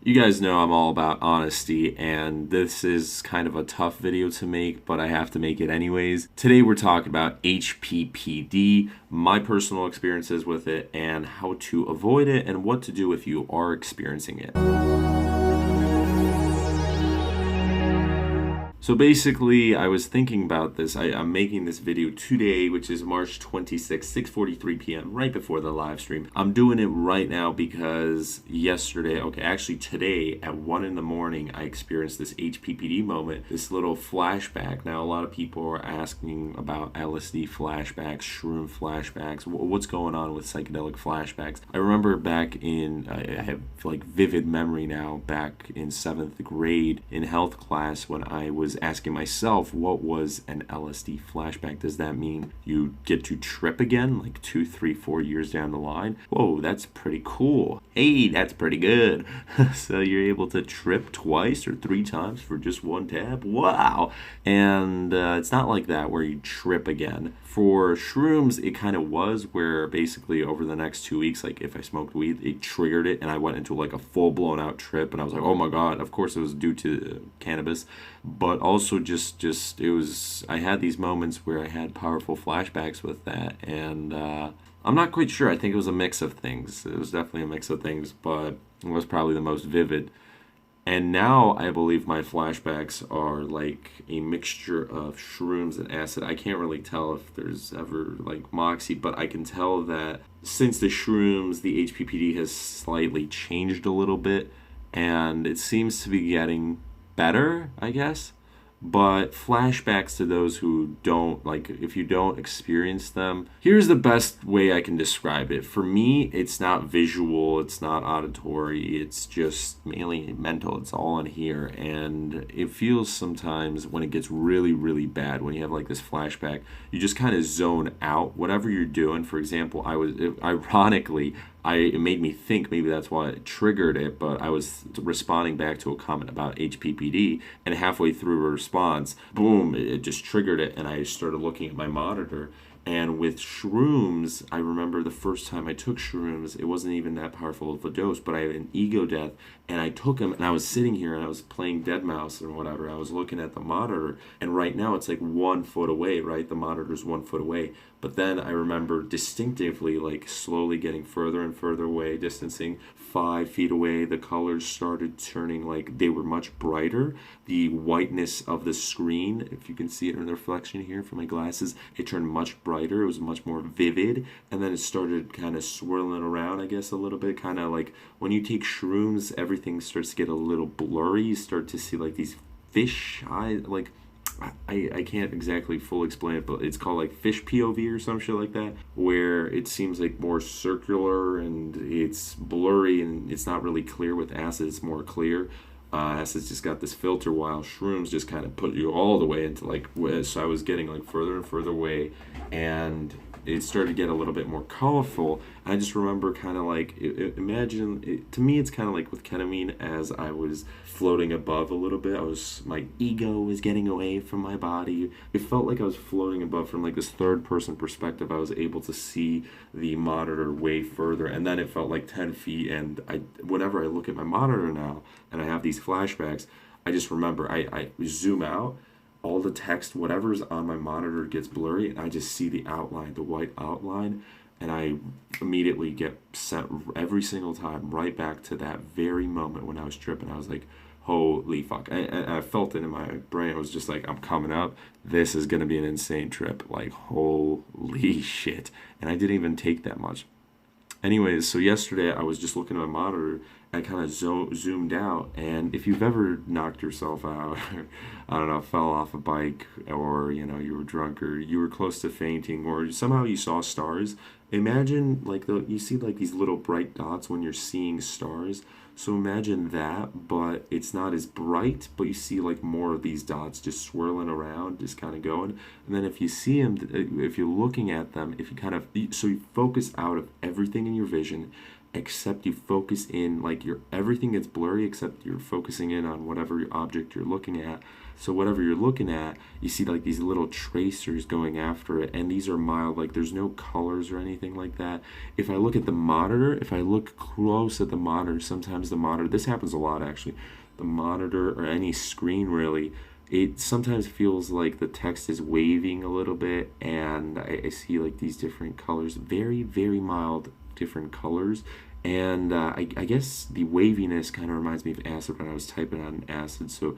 You guys know I'm all about honesty, and this is kind of a tough video to make, but I have to make it anyways. Today we're talking about HPPD, my personal experiences with it, and how to avoid it, and what to do if you are experiencing it. So basically, I was thinking about this. I'm making this video today, which is March 26th, 6:43 p.m., right before the live stream. I'm doing it right now because yesterday, actually today at 1 in the morning, I experienced this HPPD moment, this little flashback. Now, a lot of people are asking about LSD flashbacks, shroom flashbacks, what's going on with psychedelic flashbacks. I remember back in, I have like vivid memory now, back in 7th grade in health class when I was asking myself, what was an LSD flashback? Does that mean you get to trip again like 2, 3, 4 years down the line? Whoa, that's pretty cool. Hey, that's pretty good. So you're able to trip twice or 3 times for just one tab? Wow. And it's not like that where you trip again. For shrooms, it kind of was, where basically over the next 2 weeks, like if I smoked weed, it triggered it and I went into like a full-blown out trip, and I was like, oh my god. Of course it was due to cannabis, but also just it was, I had these moments where I had powerful flashbacks with that, and I'm not quite sure. I think it was a mix of things. It was definitely a mix of things, but it was probably the most vivid. And now I believe my flashbacks are like a mixture of shrooms and acid. I can't really tell if there's ever like moxie, but I can tell that since the shrooms, the HPPD has slightly changed a little bit, and it seems to be getting better, I guess. But flashbacks, to those who don't, like, if you don't experience them, here's the best way I can describe it. For me, it's not visual, it's not auditory, it's just mainly mental. It's all in here, and it feels sometimes when it gets really, really bad, when you have like this flashback, you just kind of zone out whatever you're doing. For example, ironically, it made me think maybe that's why it triggered it, but I was responding back to a comment about HPPD, and halfway through a response, boom, it just triggered it, and I started looking at my monitor. And with shrooms, I remember the first time I took shrooms, it wasn't even that powerful of a dose, but I had an ego death, and I took them, and I was sitting here, and I was playing Dead Mouse and whatever. I was looking at the monitor, and right now it's like 1 foot away, right? The monitor's 1 foot away. But then I remember distinctively, like, slowly getting further and further away, distancing 5 feet away. The colors started turning, like, they were much brighter. The whiteness of the screen, if you can see it in the reflection here from my glasses, it turned much brighter. It was much more vivid. And then it started kind of swirling around, I guess, a little bit. Kind of like when you take shrooms, everything starts to get a little blurry. You start to see, like, these fish eyes, like, I can't exactly fully explain it, but it's called like fish POV or some shit like that, where it seems like more circular and it's blurry and it's not really clear. With acid, it's more clear. Acid's just got this filter, while shrooms just kind of put you all the way into like, so I was getting like further and further away, and it started to get a little bit more colorful. I just remember kind of like, to me it's kind of like with ketamine, as I was floating above a little bit. My ego was getting away from my body. It felt like I was floating above from like this third person perspective. I was able to see the monitor way further, and then it felt like 10 feet. And whenever I look at my monitor now and I have these flashbacks, I just remember I zoom out, all the text, whatever's on my monitor gets blurry, and I just see the outline, the white outline, and I immediately get sent every single time right back to that very moment when I was tripping. I was like, holy fuck. I felt it in my brain. I was just like, I'm coming up. This is going to be an insane trip. Like, holy shit. And I didn't even take that much. Anyways, so yesterday I was just looking at my monitor. I kind of zoomed out, and if you've ever knocked yourself out, or, I don't know, fell off a bike, or, you know, you were drunk, or you were close to fainting, or somehow you saw stars, imagine, like, you see, like, these little bright dots when you're seeing stars. So imagine that, but it's not as bright, but you see like more of these dots just swirling around, just kind of going. And then if you see them, if you're looking at them, if you kind of, so you focus out of everything in your vision, except you focus in, like, your everything gets blurry except you're focusing in on whatever object you're looking at. So whatever you're looking at, you see like these little tracers going after it, and these are mild, like there's no colors or anything like that. If I look at the monitor, if I look close at the monitor, sometimes the monitor, this happens a lot actually, the monitor or any screen really, it sometimes feels like the text is waving a little bit, and I see like these different colors, very, very mild different colors. And I guess the waviness kind of reminds me of acid when I was typing on acid. So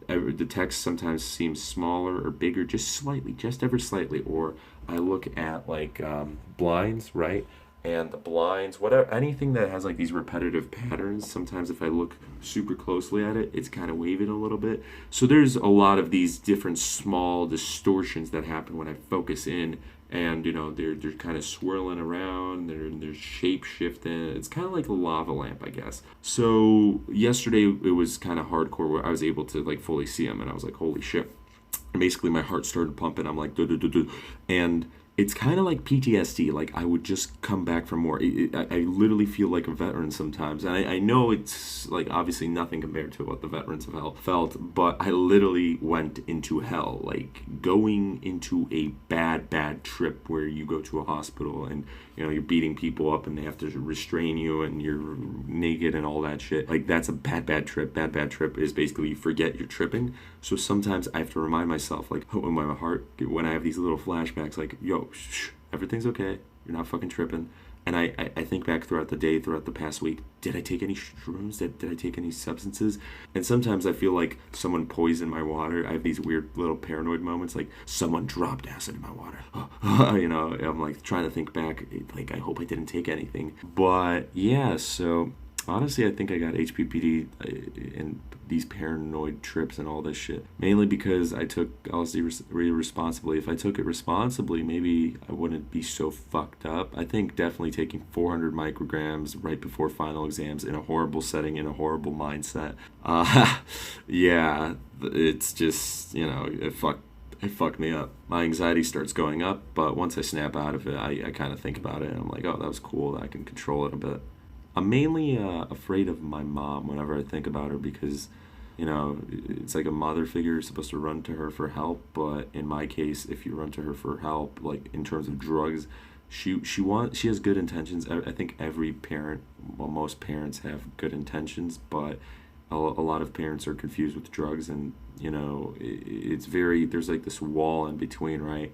the text sometimes seems smaller or bigger, just slightly, just ever slightly. Or I look at like blinds, right? And the blinds, whatever, anything that has like these repetitive patterns, sometimes if I look super closely at it, it's kind of waving a little bit. So there's a lot of these different small distortions that happen when I focus in, and they're kind of swirling around, they're shape shifting. It's kind of like a lava lamp, I guess. So yesterday it was kind of hardcore where I was able to like fully see them, and I was like, holy shit. And basically my heart started pumping. I'm like, duh, duh, duh, duh. And it's kind of like PTSD. Like I would just come back for more. I literally feel like a veteran sometimes. And I know it's like obviously nothing compared to what the veterans of hell felt, but I literally went into hell. Like going into a bad, bad trip where you go to a hospital and you're beating people up and they have to restrain you and you're naked and all that shit. Like that's a bad, bad trip. Bad, bad trip is basically you forget you're tripping. So sometimes I have to remind myself, like, in my heart, when I have these little flashbacks, like, yo, shh, everything's okay. You're not fucking tripping. And I think back throughout the day, throughout the past week, did I take any shrooms? Did I take any substances? And sometimes I feel like someone poisoned my water. I have these weird little paranoid moments, like someone dropped acid in my water. I'm like trying to think back, like I hope I didn't take anything. But yeah, so honestly, I think I got HPPD and these paranoid trips and all this shit. Mainly because I took LSD really responsibly. If I took it responsibly, maybe I wouldn't be so fucked up. I think definitely taking 400 micrograms right before final exams in a horrible setting, in a horrible mindset. Yeah, it's just, it fucked me up. My anxiety starts going up, but once I snap out of it, I kind of think about it, and I'm like, oh, that was cool. I can control it a bit. I'm mainly afraid of my mom whenever I think about her because, it's like a mother figure. You're supposed to run to her for help, but in my case, if you run to her for help, like in terms of drugs, she has good intentions. I think every parent, well, most parents have good intentions, but a lot of parents are confused with drugs, and it's there's like this wall in between, right?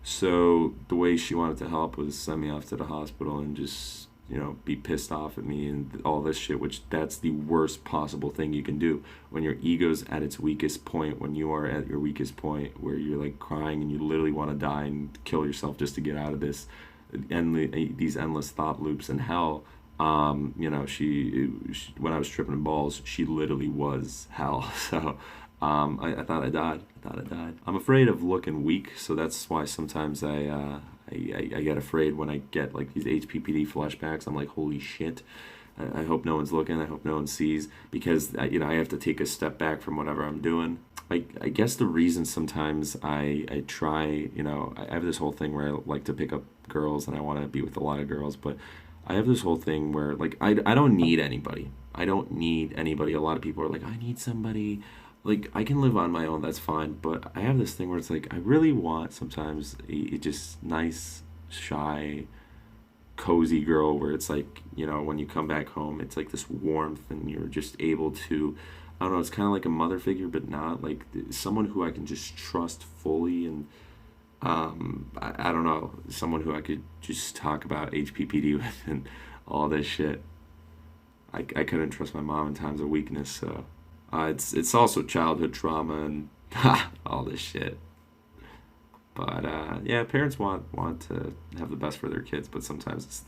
So the way she wanted to help was send me off to the hospital and just be pissed off at me and all this shit, which that's the worst possible thing you can do when your ego's at its weakest point, when you are at your weakest point where you're like crying and you literally want to die and kill yourself just to get out of these endless thought loops and hell. She when I was tripping balls, she literally was hell. So I thought I died. I'm afraid of looking weak, so that's why sometimes I get afraid when I get like these HPPD flashbacks. I'm like, holy shit. I hope no one's looking. I hope no one sees, because I have to take a step back from whatever I'm doing. I guess the reason sometimes I try, I have this whole thing where I like to pick up girls and I want to be with a lot of girls, but I have this whole thing where like I don't need anybody. I don't need anybody. A lot of people are like, I need somebody. Like, I can live on my own, that's fine, but I have this thing where it's like, I really want sometimes a just nice, shy, cozy girl where it's like, when you come back home, it's like this warmth and you're just able to, I don't know, it's kind of like a mother figure, but not like someone who I can just trust fully, and I don't know, someone who I could just talk about HPPD with and all this shit. I couldn't trust my mom in times of weakness, so it's also childhood trauma and all this shit. But yeah, parents want to have the best for their kids, but sometimes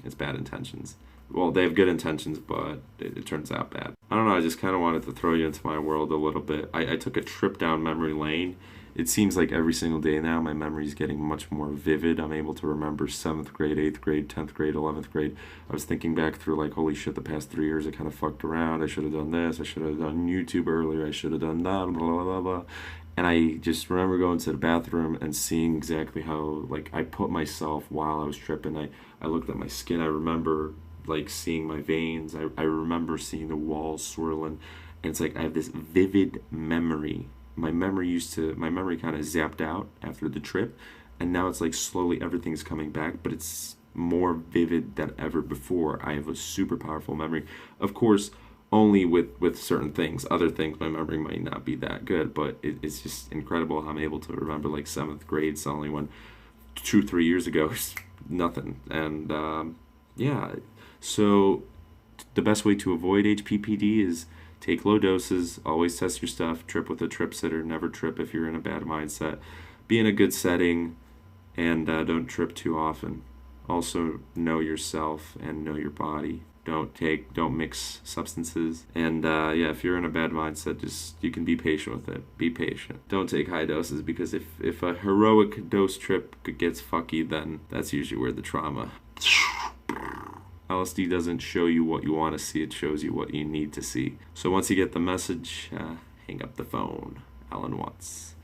it's bad intentions. Well, they have good intentions, but it turns out bad. I don't know, I just kind of wanted to throw you into my world a little bit. I took a trip down memory lane. It seems like every single day now my memory is getting much more vivid. I'm able to remember 7th grade, 8th grade, 10th grade, 11th grade. I was thinking back through like, holy shit, the past 3 years I kind of fucked around. I should have done this. I should have done YouTube earlier. I should have done that, blah, blah, blah, blah. And I just remember going to the bathroom and seeing exactly how, like, I put myself while I was tripping. I looked at my skin. I remember like seeing my veins. I remember seeing the walls swirling, and it's like I have this vivid memory. My memory kind of zapped out after the trip, and now it's like slowly everything's coming back, but it's more vivid than ever before. I have a super powerful memory. Of course, only with certain things. Other things, my memory might not be that good, but it's just incredible how I'm able to remember like 7th grade suddenly when 2-3 years ago is nothing. And yeah, so the best way to avoid HPPD is take low doses, always test your stuff, trip with a trip sitter, never trip if you're in a bad mindset, be in a good setting, and don't trip too often. Also, know yourself and know your body. Don't mix substances. And yeah, if you're in a bad mindset, you can be patient with it. Be patient. Don't take high doses, because if a heroic dose trip gets fucky, then that's usually where the trauma. LSD doesn't show you what you want to see, it shows you what you need to see. So once you get the message, hang up the phone. Alan Watts.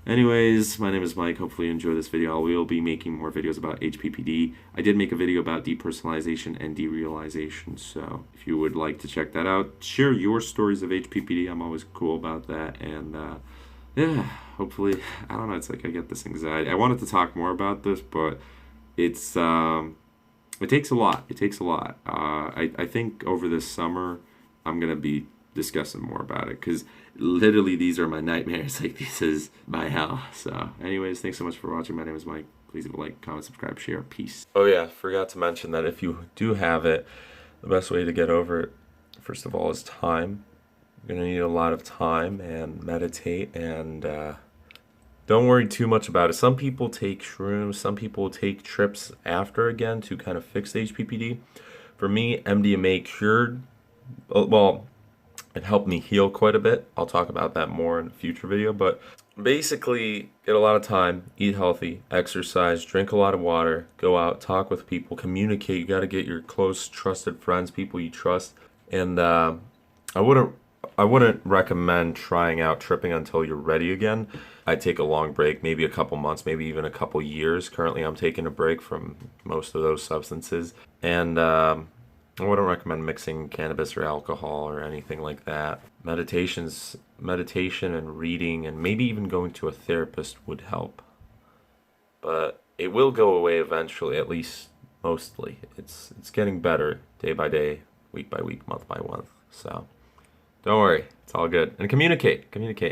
Anyways, my name is Mike. Hopefully you enjoy this video. I will be making more videos about HPPD. I did make a video about depersonalization and derealization, so if you would like to check that out, share your stories of HPPD. I'm always cool about that. And yeah, hopefully, I don't know, it's like I get this anxiety. I wanted to talk more about this, but it's it takes a lot. It takes a lot. I think over this summer, I'm going to be discussing more about it, because literally these are my nightmares. Like, this is my hell. So anyways, thanks so much for watching. My name is Mike. Please leave a like, comment, subscribe, share. Peace. Oh yeah, forgot to mention that if you do have it, the best way to get over it, first of all, is time. You're going to need a lot of time, and meditate, and don't worry too much about it. Some people take shrooms, some people take trips after again to kind of fix the HPPD. For me, MDMA cured, well, it helped me heal quite a bit. I'll talk about that more in a future video, but basically, get a lot of time, eat healthy, exercise, drink a lot of water, go out, talk with people, communicate. You got to get your close, trusted friends, people you trust. And I wouldn't recommend trying out tripping until you're ready again. I'd take a long break, maybe a couple months, maybe even a couple years. Currently, I'm taking a break from most of those substances. And I wouldn't recommend mixing cannabis or alcohol or anything like that. Meditation and reading, and maybe even going to a therapist would help. But it will go away eventually, at least mostly. It's getting better day by day, week by week, month by month. So don't worry, it's all good. And communicate.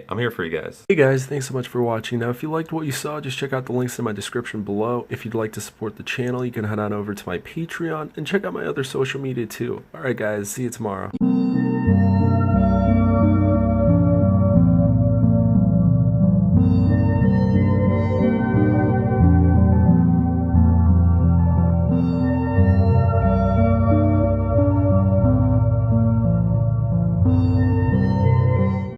I'm here for you guys. Hey guys, thanks so much for watching. Now, if you liked what you saw, just check out the links in my description below. If you'd like to support the channel, you can head on over to my Patreon and check out my other social media too. Alright guys, see you tomorrow.